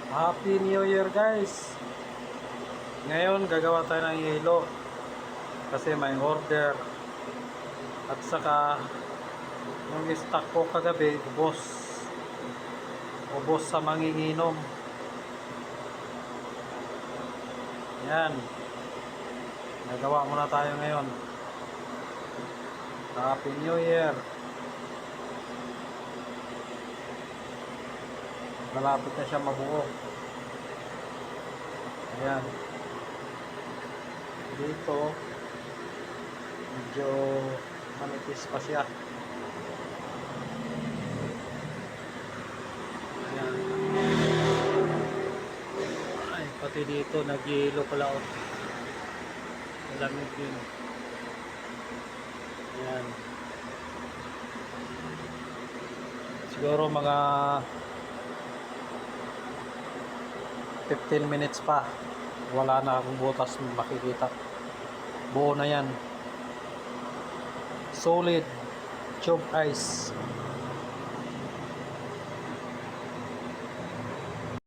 Happy New Year guys! Ngayon gagawa tayo ng yelo kasi may order at saka yung stock ko kagabi ubos sa manginginom. Yan, nagawa muna tayo ngayon. Happy New Year! Malapit na siya mabuo. Ayan, dito medyo manipis pa siya. Ayan. Ay, pati dito nag-yelo pala. Malamig din. Ayan. Siguro mga 15 minutes pa. Wala na akong butas makikita. Buo na yan. Solid tube ice.